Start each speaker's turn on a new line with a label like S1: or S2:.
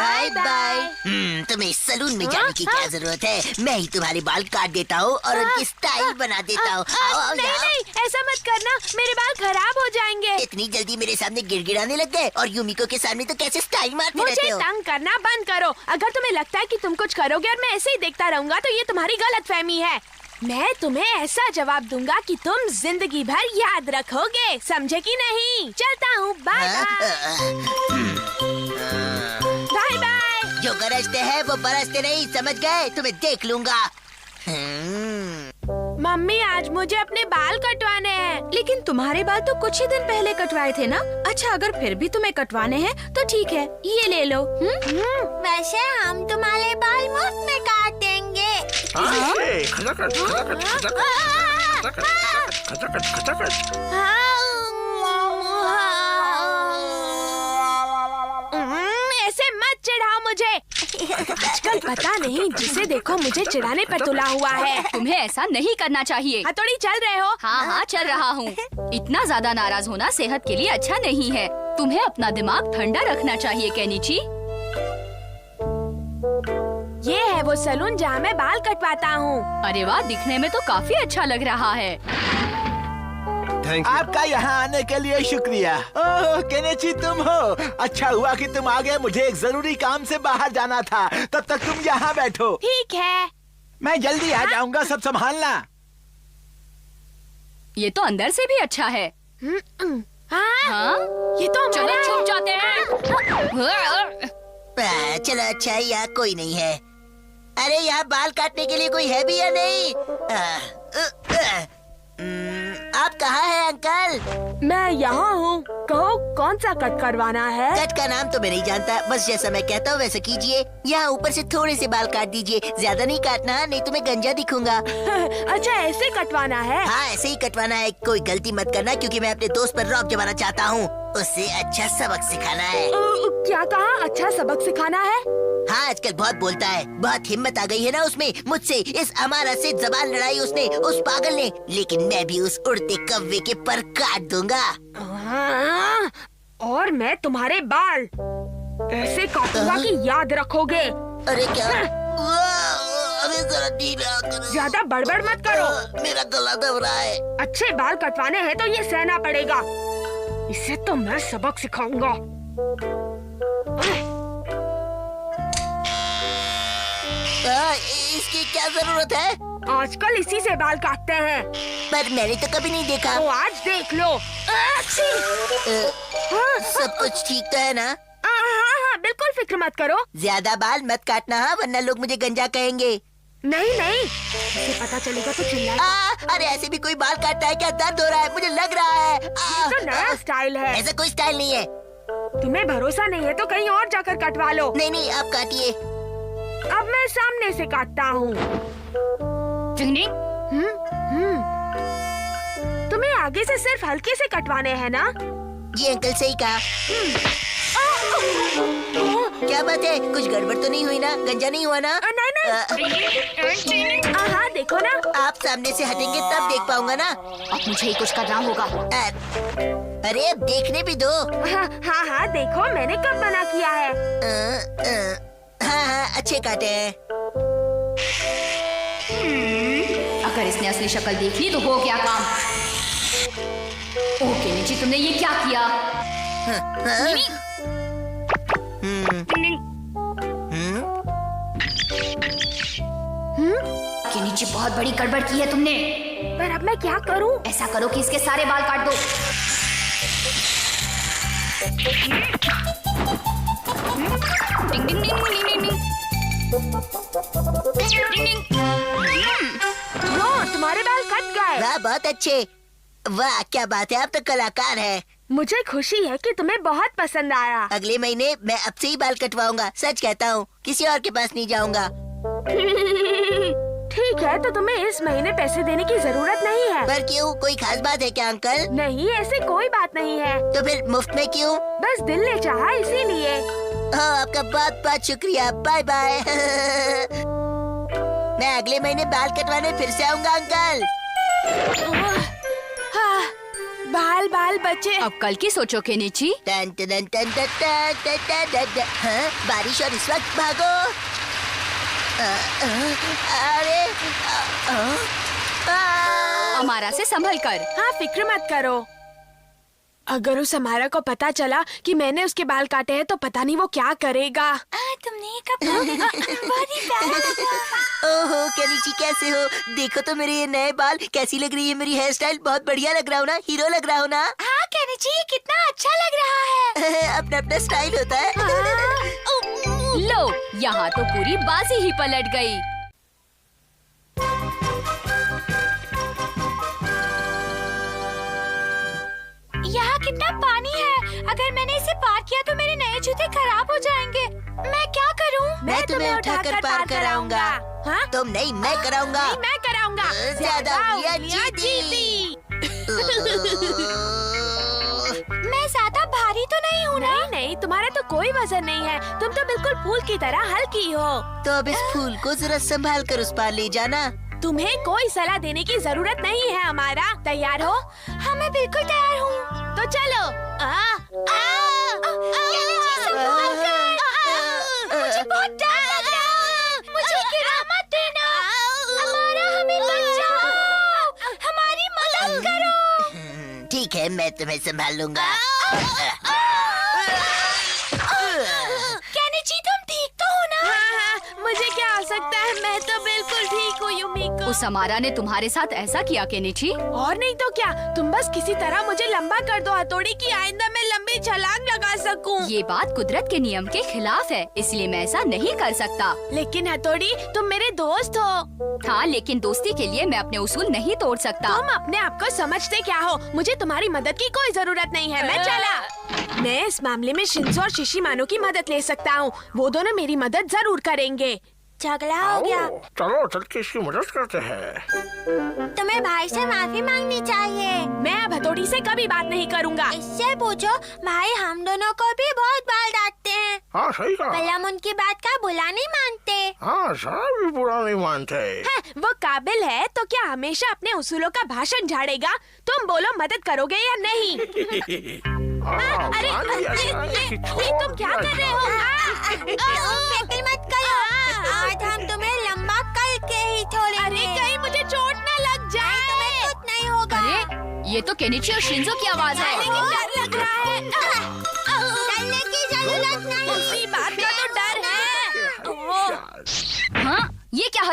S1: Bye bye. तुम्हें salon में जाने की क्या जरूरत है? मैं ही तुम्हारे बाल काट देता हूँ और उनकी स्टाइल बना देता हूँ।
S2: नहीं, ऐसा मत करना, मेरे बाल खराब हो जाएंगे।
S1: इतनी जल्दी मेरे सामने गिड़गिड़ाने लग गए और युमिको के सामने तो कैसे स्टाइल मारते रहते हो?
S2: मुझे तंग करना बंद करो। अगर तुम्हें लगता है कि तुम कुछ करोगे और मैं ऐसे ही देखता रहूंगा तो ये तुम्हारी गलतफहमी है। मैं तुम्हें ऐसा जवाब दूंगा कि तुम जिंदगी भर याद रखोगे, समझे कि नहीं? चलता हूँ, बाय बाय बाय।
S1: जो गरजते हैं वो बरसते नहीं, समझ गए? तुम्हें देख लूंगा।
S2: मम्मी आज मुझे अपने बाल कटवाने हैं।
S3: लेकिन तुम्हारे बाल तो कुछ ही दिन पहले कटवाए थे ना? अच्छा, अगर फिर भी तुम्हें कटवाने हैं तो ठीक है, ये ले लो।
S2: वैसे हम तुम्हारे बाल मुफ्त में काट देंगे। ऐसे मत चिढ़ाओ मुझे। आजकल पता नहीं जिसे देखो मुझे चिढ़ाने पर तुला हुआ है।
S3: तुम्हें ऐसा नहीं करना चाहिए।
S2: हथौड़ी चल रहे हो?
S3: हाँ, चल रहा हूँ। इतना ज्यादा नाराज होना सेहत के लिए अच्छा नहीं है। तुम्हें अपना दिमाग ठंडा रखना चाहिए केनिची।
S2: ये है वो सैलून जहाँ मैं बाल कटवाता हूँ।
S3: अरे वाह, दिखने में तो काफी अच्छा लग रहा है।
S4: आपका यहाँ आने के लिए शुक्रिया। ओह केनिची, तुम हो? अच्छा हुआ कि तुम आ गए। मुझे एक जरूरी काम से बाहर जाना था। तब तक तुम यहाँ बैठो।
S2: ठीक है,
S4: मैं जल्दी आ जाऊंगा, सब संभालना।
S3: ये तो अंदर से भी अच्छा है। हाँ?
S2: ये तो
S3: चलो छुप जाते हैं।
S1: चलो अच्छा है, यहाँ कोई नहीं है। अरे यहाँ बाल काटने के लिए कोई है भी या नहीं? आप कहाँ हैं अंकल?
S2: मैं यहाँ हूँ। कहो कौन सा कट करवाना है?
S1: कट का नाम तो मैं नहीं जानता, बस जैसा मैं कहता हूँ वैसा कीजिए। यहाँ ऊपर से थोड़े से बाल काट दीजिए, ज्यादा नहीं काटना, नहीं तो मैं गंजा दिखूंगा।
S2: अच्छा, ऐसे कटवाना है?
S1: हाँ, ऐसे ही कटवाना है। कोई गलती मत करना, क्योंकि मैं अपने दोस्त पर रौब जमाना चाहता हूँ। उससे अच्छा सबक सिखाना है।
S2: क्या कहा? अच्छा सबक सिखाना है?
S1: हाँ, आजकल बहुत बोलता है। बहुत हिम्मत आ गई है ना उसमें। मुझसे इस अमारा से जबान लड़ाई उसने, उस पागल ने। लेकिन मैं भी उस उड़ते कौवे के पर काट दूंगा।
S2: और मैं तुम्हारे बाल ऐसे काटूंगा कि याद रखोगे।
S1: अरे क्या? अरे जरा ढीला करो।
S2: ज्यादा बड़बड़ मत करो।
S1: मेरा गला दब रहा है।
S2: अच्छे बाल कटवाने हैं तो ये सहना पड़ेगा। इसे तो मैं सबक सिखाऊंगा।
S1: इसकी क्या जरूरत है?
S2: आजकल इसी से बाल काटते हैं।
S1: पर मैंने तो कभी नहीं देखा।
S2: तो आज देख लो।
S1: सब कुछ ठीक तो है ना?
S2: हाँ, बिल्कुल फिक्र मत करो।
S1: ज्यादा बाल मत काटना, हाँ, वरना लोग मुझे गंजा कहेंगे।
S2: नहीं, इसे पता चलेगा तो चिल्लाएगा।
S1: अरे ऐसे भी कोई बाल काटता है क्या? दर्द हो रहा है, मुझे लग रहा है।
S2: ये तो नया स्टाइल है।
S1: ऐसा कोई स्टाइल नहीं है।
S2: तुम्हें भरोसा नहीं है तो कहीं और जाकर कटवा लो।
S1: नहीं, आप काटिए।
S2: अब मैं सामने से काटता हूँ। तुम्हें आगे से सिर्फ हल्के से कटवाने हैं ना?
S1: जी अंकल, सही कहा। क्या बात है? कुछ गड़बड़ तो नहीं हुई ना? गंजा नहीं हुआ ना?
S2: नहीं। हाँ, देखो ना।
S1: आप सामने से हटेंगे तब देख पाऊंगा ना।
S3: अब मुझे ही कुछ करना होगा।
S1: अरे अब देखने भी दो।
S2: हाँ, देखो मैंने कब मना किया है।
S1: हाँ, अच्छे काटे हैं।
S3: अगर इसने असली शक्ल देख ली तो हो गया काम। ओके निची, तुमने ये क्या किया? केनिची, बहुत बड़ी गड़बड़ की है तुमने।
S2: पर अब मैं क्या करूं?
S3: ऐसा करो कि इसके सारे बाल काट दो। डिंग डिंग डिंग डिंग डिंग डिंग।
S2: लो, तुम्हारे बाल कट गए।
S1: वाह, बहुत अच्छे। वाह, क्या बात है, आप तो कलाकार है।
S2: मुझे खुशी है कि तुम्हें बहुत पसंद आया।
S1: अगले महीने मैं अब से ही बाल कटवाऊंगा, सच कहता हूँ। किसी और के पास नहीं जाऊंगा।
S2: ठीक है, तो तुम्हें इस महीने पैसे देने की जरूरत नहीं है।
S1: पर क्यों? कोई खास बात है क्या अंकल?
S2: नहीं, ऐसी कोई बात नहीं है।
S1: तो फिर मुफ्त में क्यों?
S2: बस दिल ने चाहा इसीलिए।
S1: हाँ, आपका बहुत बहुत शुक्रिया। Bye bye. मैं अगले महीने बाल कटवाने फिर से आऊंगा अंकल।
S2: बाल बाल बचे।
S3: अब कल की सोचो केनिची।
S1: टन टन टन टन टन टन टन टन टन। हाँ, बारिश और इस वक्त भागो। अरे
S3: अमारा से संभल कर।
S2: हाँ, फिक्र मत करो। अगर उस अमारा को पता चला कि मैंने उसके बाल काटे हैं तो पता नहीं वो क्या करेगा।
S3: तुमने ये बहुत ही प्यारा लगा।
S1: ओहो केनिची, कैसे हो? देखो तो मेरे ये नए बाल, कैसी लग रही है मेरी हेयर स्टाइल? बहुत बढ़िया लग रहा हूँ ना? हीरो लग रहा हूँ ना?
S3: हाँ केनिची, ये कितना अच्छा लग रहा है।
S1: अपना अपना स्टाइल होता है।
S3: लो, यहाँ तो पूरी बाजी ही पलट गई। यहाँ कितना पानी है। अगर मैंने इसे पार किया तो मेरे नए जूते खराब हो जाएंगे। मैं क्या करूँ?
S1: मैं तुम्हें उठाकर पार कराऊंगा।
S2: हाँ?
S1: तुम नहीं, मैं कराऊंगा।
S2: नहीं, मैं कराऊंगा।
S1: ज्यादा उंगलियां
S2: उंगलियां
S1: जीती।
S3: मैं ज्यादा भारी तो नहीं हूँ ना?
S2: नहीं नहीं, तुम्हारा तो कोई वजन नहीं है। तुम तो बिल्कुल फूल की तरह हल्की हो।
S1: तो अब इस फूल को जरा संभाल कर उस पार ले जाना।
S2: तुम्हें कोई सलाह देने की जरूरत नहीं है हमारा। तैयार हो?
S3: हाँ, मैं बिल्कुल तैयार हूँ।
S2: तो चलो।
S3: मुझे बहुत डर लग रहा है। मुझे गिरा मत देना। हमारा, हमें बचाओ। हमारी मदद करो।
S1: ठीक है, मैं तुम्हें संभाल लूंगा।
S3: केनिची, तुम ठीक तो हो ना?
S2: हाँ, मुझे क्या हो सकता है? मैं तो बिल्कुल ठीक हूँ युमिको।
S3: उस अमारा ने तुम्हारे साथ ऐसा किया केनिची?
S2: और नहीं तो क्या, तुम बस किसी तरह मुझे लंबा कर दो हथौड़ी की, आइंदा मैं लंबी छलांग लगा सकूं।
S3: ये बात कुदरत के नियम के खिलाफ है, इसलिए मैं ऐसा नहीं कर सकता।
S2: लेकिन हथौड़ी, तुम मेरे दोस्त हो।
S3: हाँ, लेकिन दोस्ती के लिए मैं अपने उसूल नहीं तोड़ सकता।
S2: तुम अपने आप को समझते क्या हो? मुझे तुम्हारी मदद की कोई जरूरत नहीं है। मैं चला। मैं इस मामले में शिंजो और शिशिमानो की मदद ले सकता हूँ। वो दोनों मेरी मदद जरूर करेंगे। झगड़ा हो गया।
S5: चलो चल के इसकी मदद करते हैं।
S3: तुम्हें भाई से माफी मांगनी चाहिए।
S2: मैं अब हथौड़ी से कभी बात नहीं करूँगा।
S3: इससे पूछो, भाई हम दोनों को भी बहुत बाल डांटते हैं।
S5: हाँ सही कहा।
S3: पर हम उनकी बात का बुरा नहीं मानते।
S5: हाँ सारा भी बुरा नहीं मानते।
S2: है, वो काबिल है तो क्या हमेशा अपने उसूलों का भाषण झाड़ेगा? तुम बोलो, मदद करोगे या नहीं? अरे ये तुम क्या कर रहे हो?
S3: फिक्र मत करो, आज हम तुम्हें लंबा करके ही छोड़ेंगे।
S2: अरे कहीं मुझे चोट न लग जाए।
S3: तुम्हें कुछ नहीं होगा। अरे ये तो केनिची और शिंजो की आवाज है।
S2: लेकिन डर लग रहा है।
S3: डरने की जरूरत नहीं।
S2: उसी बात का तो डर है।
S3: हाँ, ये क्या हरकत